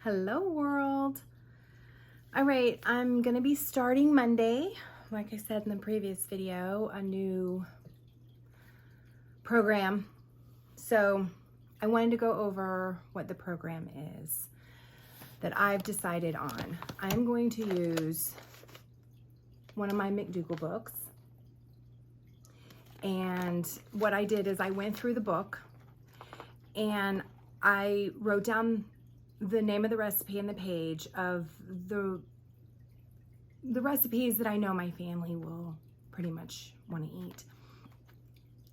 Hello world. All right, I'm gonna be starting Monday, like I said in the previous video, a new program. So I wanted to go over what the program is that I've decided on. I'm going to use one of my McDougall books. And what I did is I went through the book and I wrote down the name of the recipe and the page of the recipes that I know my family will pretty much want to eat.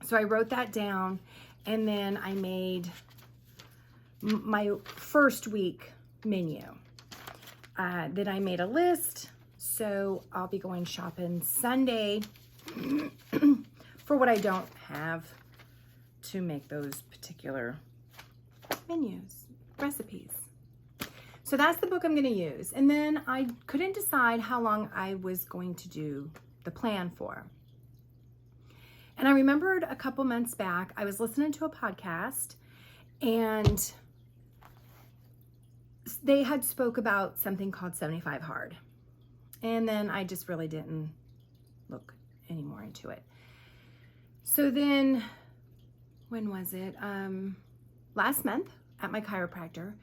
So I wrote that down, and then I made my first week menu. Then I made a list, so I'll be going shopping Sunday for what I don't have to make those particular menus, recipes. So that's the book I'm going to use. And then I couldn't decide how long I was going to do the plan for. And I remembered a couple months back, I was listening to a podcast and they had spoke about something called 75 Hard. And then I just really didn't look any more into it. So then, when was it? Last month at my chiropractor,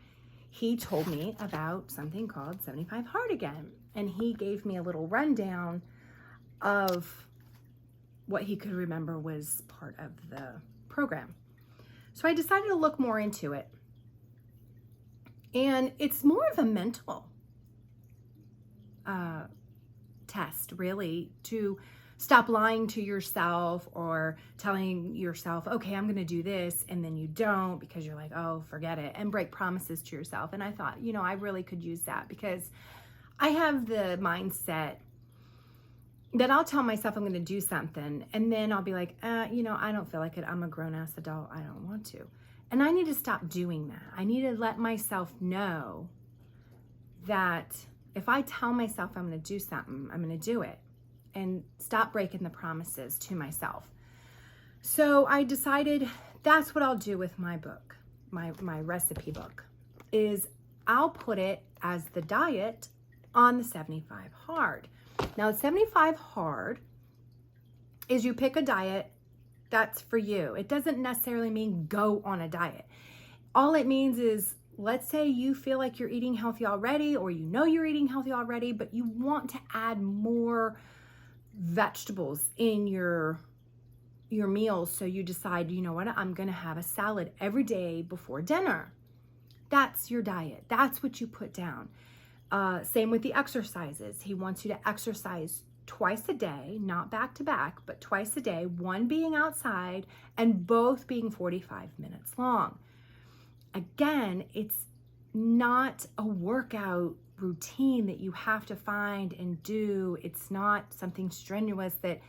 he told me about something called 75 Hard again. And he gave me a little rundown of what he could remember was part of the program. So I decided to look more into it. And it's more of a mental test, really, to stop lying to yourself or telling yourself, okay, I'm going to do this, and then you don't because you're like, oh, forget it, and break promises to yourself. And I thought, I really could use that because I have the mindset that I'll tell myself I'm going to do something, and then I'll be like, I don't feel like it. I'm a grown-ass adult. I don't want to. And I need to stop doing that. I need to let myself know that if I tell myself I'm going to do something, I'm going to do it. And stop breaking the promises to myself. So I decided that's what I'll do with my book, my recipe book, is I'll put it as the diet on the 75 Hard. Now, 75 Hard is you pick a diet that's for you. It doesn't necessarily mean go on a diet. All it means is, let's say you feel like you're eating healthy already, or you're eating healthy already, but you want to add more vegetables in your meals. So you decide, you know what, I'm going to have a salad every day before dinner. That's your diet. That's what you put down. Same with the exercises. He wants you to exercise twice a day, not back to back, but twice a day, one being outside and both being 45 minutes long. Again, it's not a workout routine that you have to find and do. It's not something strenuous that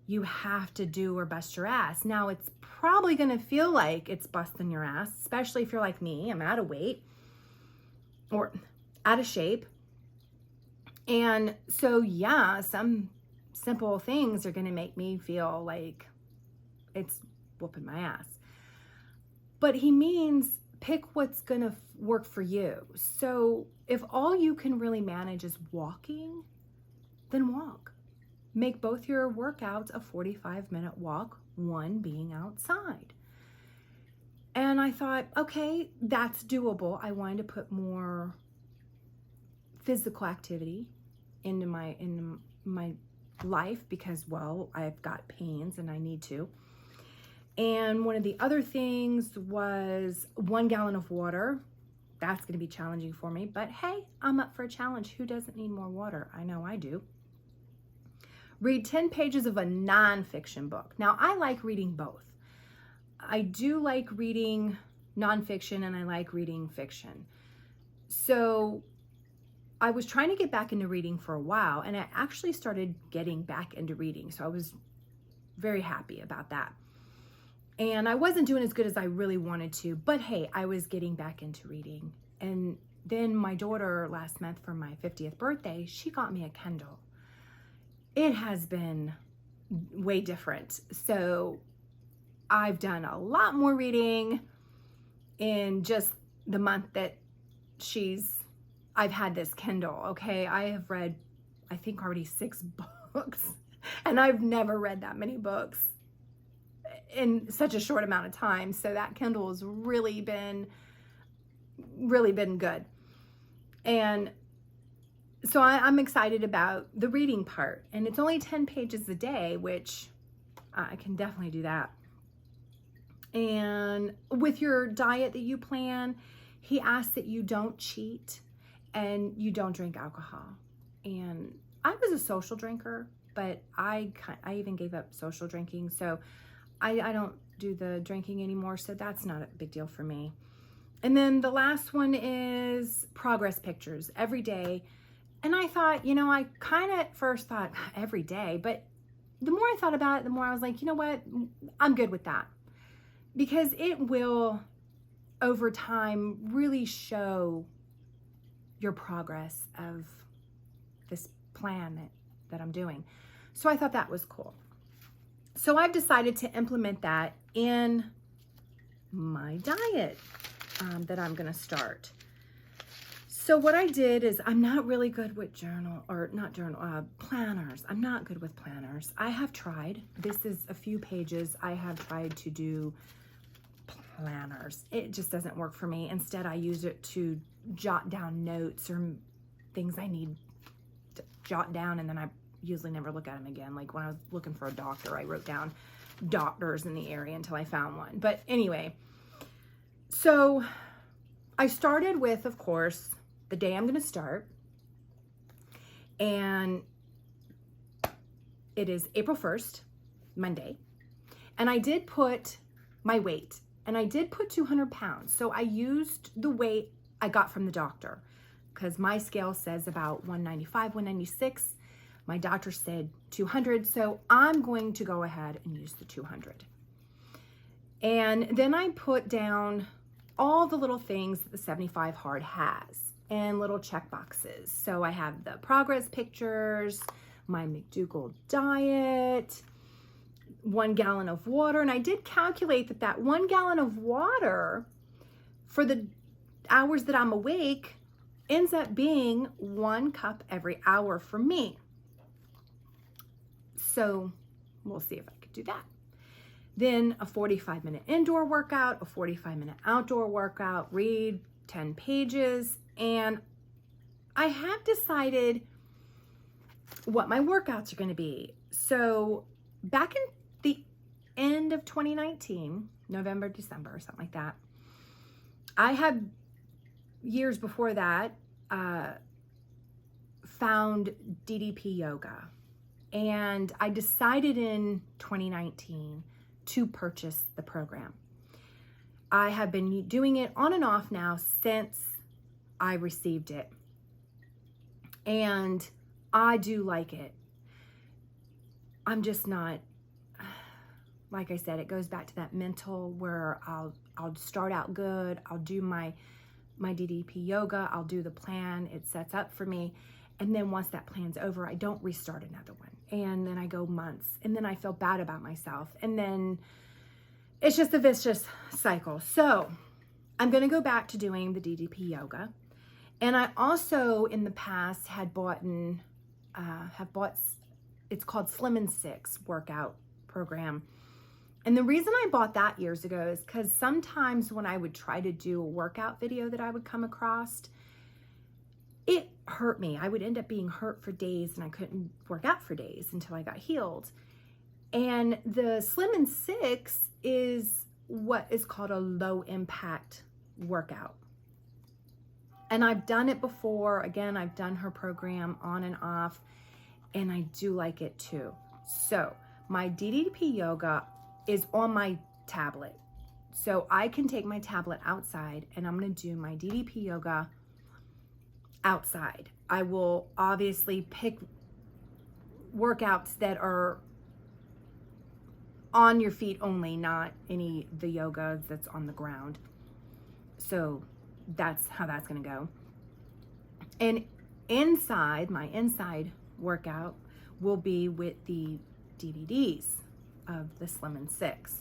you have to do or bust your ass. Now, it's probably going to feel like it's busting your ass, especially if you're like me. I'm out of weight or out of shape. And so, yeah, some simple things are going to make me feel like it's whooping my ass. But he means pick what's going to work for you. So if all you can really manage is walking, then walk. Make both your workouts a 45-minute walk, one being outside. And I thought, okay, that's doable. I wanted to put more physical activity into my life because, well, I've got pains and I need to. And one of the other things was 1 gallon of water. That's going to be challenging for me, but hey, I'm up for a challenge. Who doesn't need more water? I know I do. Read 10 pages of a nonfiction book. Now, I like reading both. I do like reading nonfiction and I like reading fiction. So I was trying to get back into reading for a while, and I actually started getting back into reading. So I was very happy about that. And I wasn't doing as good as I really wanted to, but hey, I was getting back into reading. And then my daughter last month for my 50th birthday, she got me a Kindle. It has been way different. So I've done a lot more reading in just the month that I've had this Kindle, okay? I have read, I think already 6 books, and I've never read that many books in such a short amount of time. So that Kindle has really been good. And so I'm excited about the reading part, and it's only 10 pages a day, which I can definitely do that. And with your diet that you plan, he asks that you don't cheat and you don't drink alcohol. And I was a social drinker, but I even gave up social drinking. So I don't do the drinking anymore. So that's not a big deal for me. And then the last one is progress pictures every day. And I thought, I kind of at first thought every day, but the more I thought about it, the more I was like, you know what? I'm good with that, because it will over time really show your progress of this plan that I'm doing. So I thought that was cool. So I've decided to implement that in my diet that I'm going to start. So what I did is, I'm not really good with planners. I'm not good with planners. I have tried. This is a few pages. I have tried to do planners. It just doesn't work for me. Instead, I use it to jot down notes or things I need to jot down, and then I usually never look at them again. Like when I was looking for a doctor, I wrote down doctors in the area until I found one. But anyway, so I started with, of course, the day I'm going to start, and it is April 1st, Monday, and I did put my weight, and I did put 200 pounds. So I used the weight I got from the doctor, because my scale says about 195, 196. My doctor said 200, so I'm going to go ahead and use the 200. And then I put down all the little things that the 75 Hard has and little check boxes. So I have the progress pictures, my McDougall diet, 1 gallon of water. And I did calculate that 1 gallon of water for the hours that I'm awake ends up being 1 cup every hour for me. So we'll see if I could do that. Then a 45-minute indoor workout, a 45-minute outdoor workout, read 10 pages. And I have decided what my workouts are going to be. So back in the end of 2019, November, December, or something like that, I had years before that found DDP yoga. And I decided in 2019 to purchase the program. I have been doing it on and off now since I received it. And I do like it. I'm just not, like I said, it goes back to that mental where I'll start out good. I'll do my DDP yoga. I'll do the plan it sets up for me. And then once that plan's over, I don't restart another one. And then I go months, and then I feel bad about myself. And then it's just a vicious cycle. So I'm going to go back to doing the DDP yoga. And I also in the past had bought, it's called Slim and Six workout program. And the reason I bought that years ago is because sometimes when I would try to do a workout video that I would come across, it hurt me. I would end up being hurt for days, and I couldn't work out for days until I got healed. And the Slim and Six is what is called a low impact workout. And I've done it before. Again, I've done her program on and off, and I do like it too. So my DDP yoga is on my tablet. So I can take my tablet outside, and I'm going to do my DDP yoga outside. I will obviously pick workouts that are on your feet only, not any the yoga that's on the ground. So that's how that's going to go. And inside, my inside workout will be with the DVDs of the Slim and Six,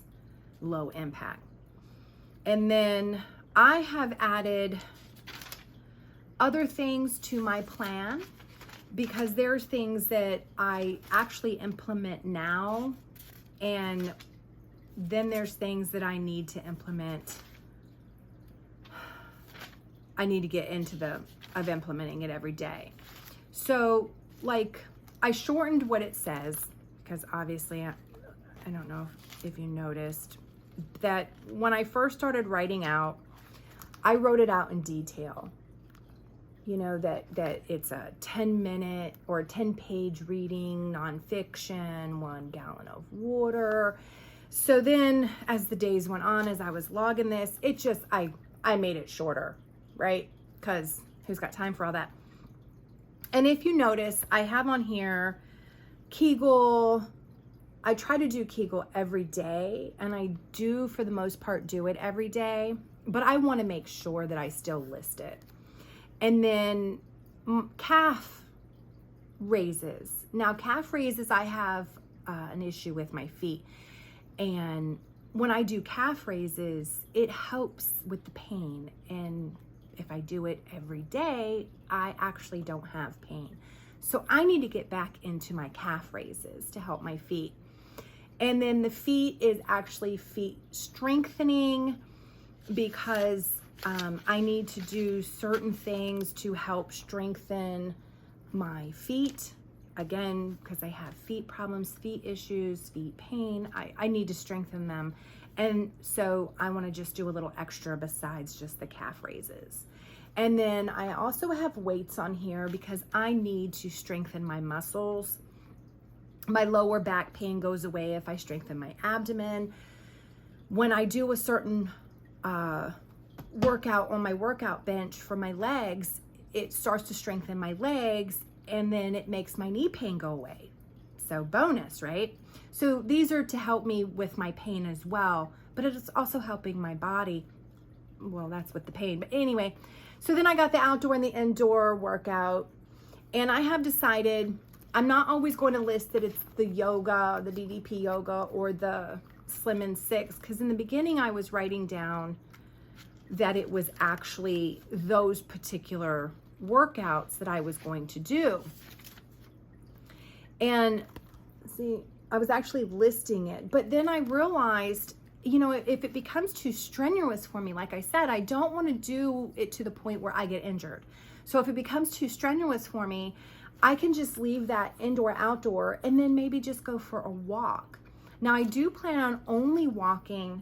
low impact. And then I have added other things to my plan, because there's things that I actually implement now, and then there's things that I need to implement. I need to get into of implementing it every day. So like, I shortened what it says, because obviously I don't know if you noticed that when I first started writing out, I wrote it out in detail. You know, that it's a 10-minute or a 10-page reading, nonfiction, 1 gallon of water. So then as the days went on, as I was logging this, it just, I made it shorter, right? Because who's got time for all that? And if you notice, I have on here Kegel. I try to do Kegel every day, and I do, for the most part, do it every day, but I want to make sure that I still list it. And then calf raises. Now, calf raises, I have an issue with my feet. And when I do calf raises, it helps with the pain. And if I do it every day, I actually don't have pain. So I need to get back into my calf raises to help my feet. And then the feet is actually feet strengthening, because I need to do certain things to help strengthen my feet. Again, because I have feet problems, feet issues, feet pain. I need to strengthen them. And so I want to just do a little extra besides just the calf raises. And then I also have weights on here because I need to strengthen my muscles. My lower back pain goes away if I strengthen my abdomen. When I do a certain workout on my workout bench for my legs, it starts to strengthen my legs, and then it makes my knee pain go away. So bonus, right? So these are to help me with my pain as well, but it's also helping my body. Well, that's with the pain, but anyway. So then I got the outdoor and the indoor workout, and I have decided I'm not always going to list that it's the yoga, the DDP yoga, or the Slim in 6, because in the beginning I was writing down that it was actually those particular workouts that I was going to do. And see, I was actually listing it, but then I realized, you know, if it becomes too strenuous for me, like I said, I don't want to do it to the point where I get injured. So if it becomes too strenuous for me, I can just leave that indoor, outdoor, and then maybe just go for a walk. Now, I do plan on only walking,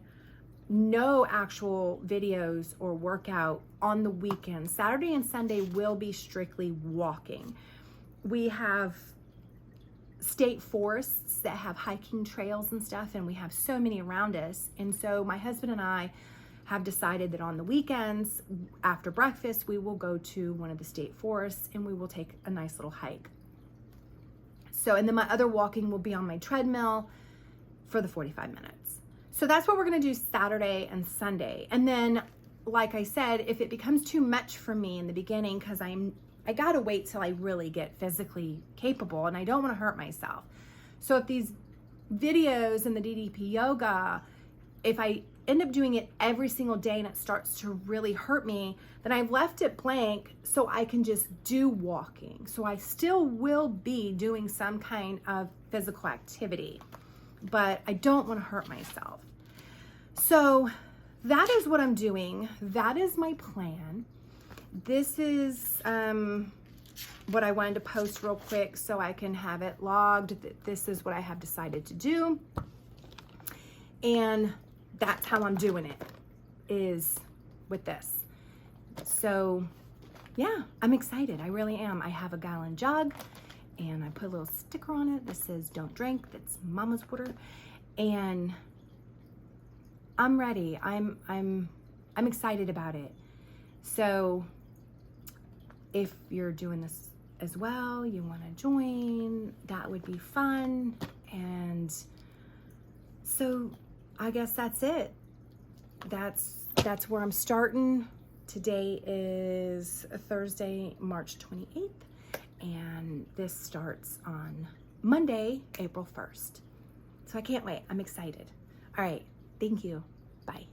no actual videos or workout on the weekends. Saturday and Sunday will be strictly walking. We have state forests that have hiking trails and stuff, and we have so many around us. And so my husband and I have decided that on the weekends, after breakfast, we will go to one of the state forests and we will take a nice little hike. So, and then my other walking will be on my treadmill for the 45 minutes. So that's what we're gonna do Saturday and Sunday. And then, like I said, if it becomes too much for me in the beginning, because I gotta wait till I really get physically capable, and I don't wanna hurt myself. So if these videos and the DDP yoga, if I end up doing it every single day and it starts to really hurt me, then I've left it blank so I can just do walking. So I still will be doing some kind of physical activity, but I don't want to hurt myself. So that is what I'm doing. That is my plan. This is what I wanted to post real quick so I can have it logged. This is what I have decided to do. And that's how I'm doing it, is with this. So yeah, I'm excited. I really am. I have a gallon jug and I put a little sticker on it that says don't drink. That's mama's water. And I'm ready. I'm excited about it. So if you're doing this as well, you want to join, that would be fun. And so I guess that's it. That's where I'm starting. Today is Thursday, March 28th, and this starts on Monday, April 1st. So I can't wait. I'm excited. All right. Thank you. Bye.